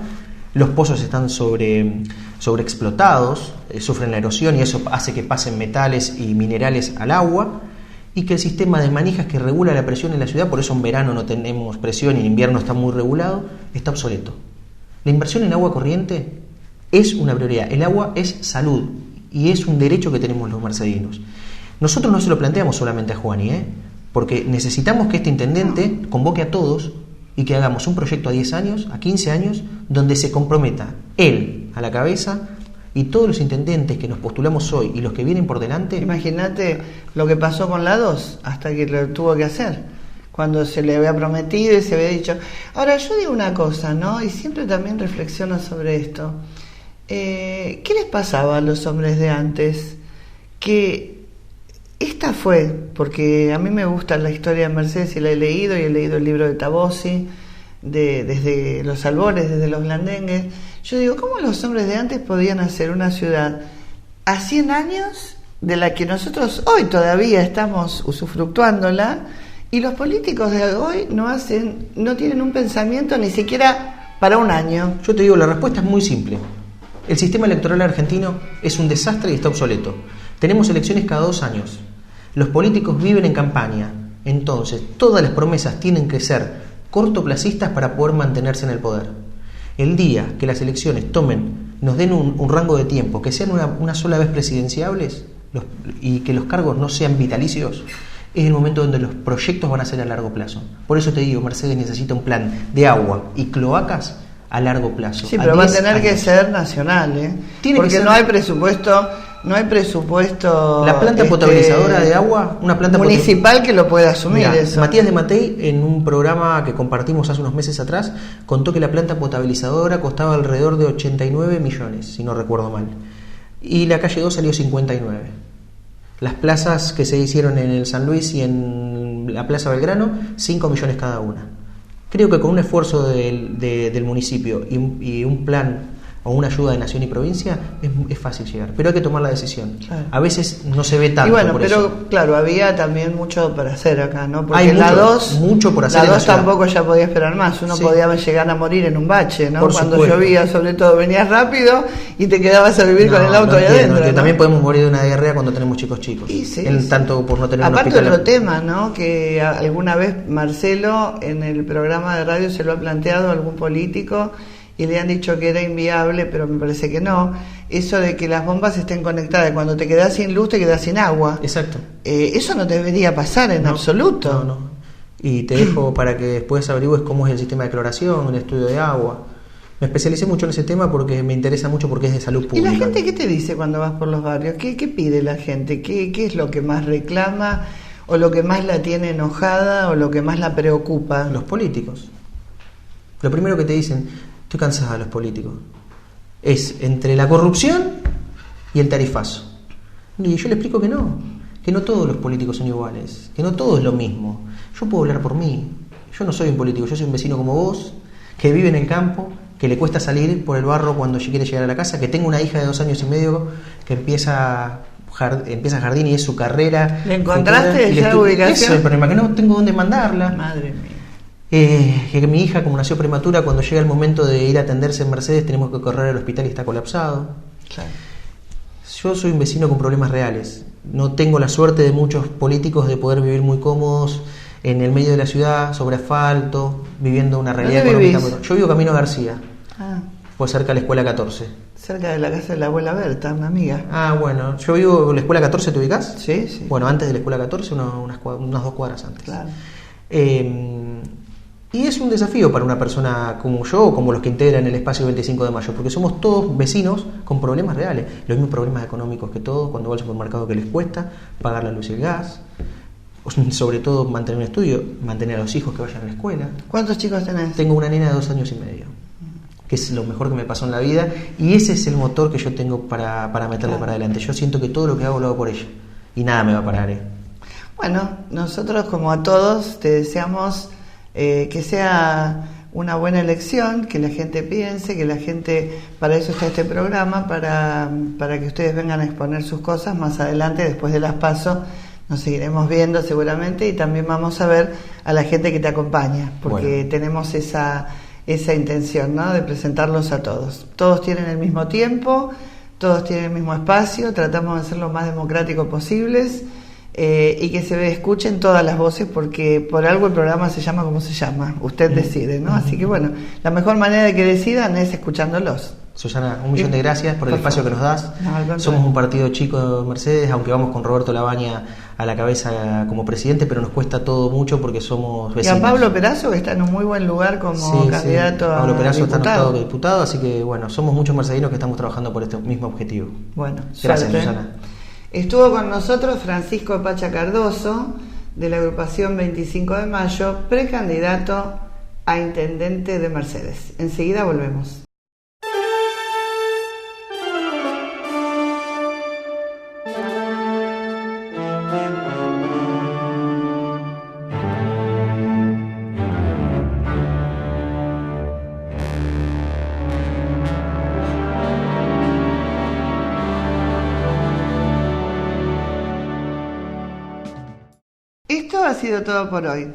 Los pozos están sobreexplotados, sufren la erosión y eso hace que pasen metales y minerales al agua, y que el sistema de manijas que regula la presión en la ciudad, por eso en verano no tenemos presión y en invierno está muy regulado, está obsoleto. La inversión en agua corriente es una prioridad. El agua es salud y es un derecho que tenemos los mercedinos. Nosotros no se lo planteamos solamente a Juani, porque necesitamos que este intendente convoque a todos y que hagamos un proyecto a 10 años, a 15 años, donde se comprometa él a la cabeza y todos los intendentes que nos postulamos hoy y los que vienen por delante. Imagínate lo que pasó con la 2, hasta que lo tuvo que hacer, cuando se le había prometido y se había dicho. Ahora, yo digo una cosa, ¿no? Y siempre también reflexiono sobre esto. ¿Qué les pasaba a los hombres de antes? Que esta fue, porque a mí me gusta la historia de Mercedes y la he leído, y he leído el libro de Tabosi, desde los albores, desde los blandengues. Yo digo, ¿cómo los hombres de antes podían hacer una ciudad a 100 años de la que nosotros hoy todavía estamos usufructuándola, y los políticos de hoy no tienen un pensamiento ni siquiera para un año? Yo te digo, la respuesta es muy simple. El sistema electoral argentino es un desastre y está obsoleto. Tenemos elecciones cada 2 años. Los políticos viven en campaña. Entonces, todas las promesas tienen que ser cortoplacistas para poder mantenerse en el poder. El día que las elecciones nos den un rango de tiempo, que sean una sola vez presidenciables y que los cargos no sean vitalicios, es el momento donde los proyectos van a ser a largo plazo. Por eso te digo, Mercedes necesita un plan de agua y cloacas a largo plazo. Sí, pero va a tener que ser nacional, porque no hay presupuesto. No hay presupuesto. La planta potabilizadora de agua, una planta municipal que lo pueda asumir. Mirá, eso. Matías de Matei, en un programa que compartimos hace unos meses atrás, contó que la planta potabilizadora costaba alrededor de 89 millones, si no recuerdo mal. Y la calle 2 salió 59. Las plazas que se hicieron en el San Luis y en la Plaza Belgrano, 5 millones cada una. Creo que con un esfuerzo del municipio y un plan o una ayuda de nación y provincia es fácil llegar, pero hay que tomar la decisión. Claro. A veces no se ve tanto. Y bueno, por pero eso. Claro, había también mucho para hacer acá, ¿no? Porque hay mucho por hacer. La 2 tampoco ya podía esperar más. Uno podía llegar a morir en un bache, ¿no? Por Cuando supuesto. llovía, sobre todo, venías rápido y te quedabas a vivir con el auto ahí adentro. ¿No? También podemos morir de una diarrea cuando tenemos chicos. Tanto por no tener aparte un hospital. Otro tema, ¿no? Que alguna vez Marcelo en el programa de radio se lo ha planteado a algún político y le han dicho que era inviable, pero me parece que no, eso de que las bombas estén conectadas, cuando te quedas sin luz te quedas sin agua. Exacto. Eso no debería pasar en absoluto. No. Y te dejo para que después averigües cómo es el sistema de cloración, el estudio de agua. Me especialicé mucho en ese tema porque me interesa mucho, porque es de salud pública. ¿Y la gente qué te dice cuando vas por los barrios? ¿Qué pide la gente? ¿Qué es lo que más reclama, o lo que más la tiene enojada, o lo que más la preocupa? Los políticos. Lo primero que te dicen: estoy cansada de los políticos. Es entre la corrupción y el tarifazo. Y yo le explico que no todos los políticos son iguales, que no todo es lo mismo. Yo puedo hablar por mí. Yo no soy un político, yo soy un vecino como vos, que vive en el campo, que le cuesta salir por el barro cuando quiere llegar a la casa, que tengo una hija de 2 años y medio que empieza jardín y es su carrera. ¿Le encontraste esa ubicación? Ese es el problema, que no tengo dónde mandarla. Madre mía. Que mi hija, como nació prematura, cuando llega el momento de ir a atenderse en Mercedes tenemos que correr al hospital y está colapsado. Claro. Yo soy un vecino con problemas reales. No tengo la suerte de muchos políticos de poder vivir muy cómodos en el medio de la ciudad, sobre asfalto, viviendo una realidad económica. Yo vivo Camino García, pues cerca de la Escuela 14. Cerca de la casa de la abuela Berta, una amiga. Bueno, yo vivo en la Escuela 14, ¿te ubicás? Sí. Bueno, antes de la Escuela 14, unas 2 cuadras antes. Claro. Y es un desafío para una persona como yo o como los que integran el espacio 25 de mayo, porque somos todos vecinos con problemas reales, los mismos problemas económicos que todos, cuando va al supermercado que les cuesta pagar la luz y el gas, Sobre todo mantener un estudio, mantener a los hijos que vayan a la escuela. ¿Cuántos chicos tenés? Tengo una nena de 2 años y medio, que es lo mejor que me pasó en la vida, y ese es el motor que yo tengo para meterle para adelante. Yo siento que todo lo que hago lo hago por ella y nada me va a parar. Bueno, nosotros como a todos te deseamos que sea una buena elección, que la gente piense, que la gente, para eso está este programa, para que ustedes vengan a exponer sus cosas más adelante, después de las PASO. Nos seguiremos viendo seguramente y también vamos a ver a la gente que te acompaña, porque tenemos esa intención, ¿no?, de presentarlos a todos. Todos tienen el mismo tiempo, todos tienen el mismo espacio, tratamos de ser lo más democrático posibles y que se escuchen todas las voces, porque por algo el programa se llama como se llama, usted decide, ¿no? Así que bueno, la mejor manera de que decidan es escuchándolos. Susana, 1.000.000 de gracias por el espacio que nos das. Somos un partido chico de Mercedes, aunque vamos con Roberto Labaña a la cabeza como presidente, pero nos cuesta todo mucho porque somos vecinos. Y a Pablo Perazo, que está en un muy buen lugar como candidato a Pablo Perazo diputado. está anotado diputado, así que bueno, somos muchos mercedinos que estamos trabajando por este mismo objetivo. Bueno, gracias, suerte. Susana. Estuvo con nosotros Francisco Pacha Cardoso, de la agrupación 25 de Mayo, precandidato a intendente de Mercedes. Enseguida volvemos. Esto ha sido todo por hoy.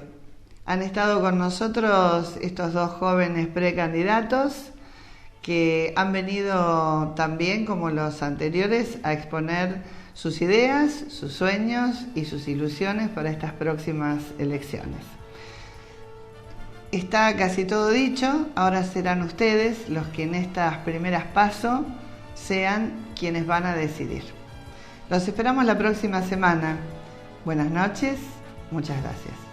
Han estado con nosotros estos dos jóvenes precandidatos que han venido también, como los anteriores, a exponer sus ideas, sus sueños y sus ilusiones para estas próximas elecciones. Está casi todo dicho, ahora serán ustedes los que en estas primeras PASO sean quienes van a decidir. Los esperamos la próxima semana. Buenas noches, muchas gracias.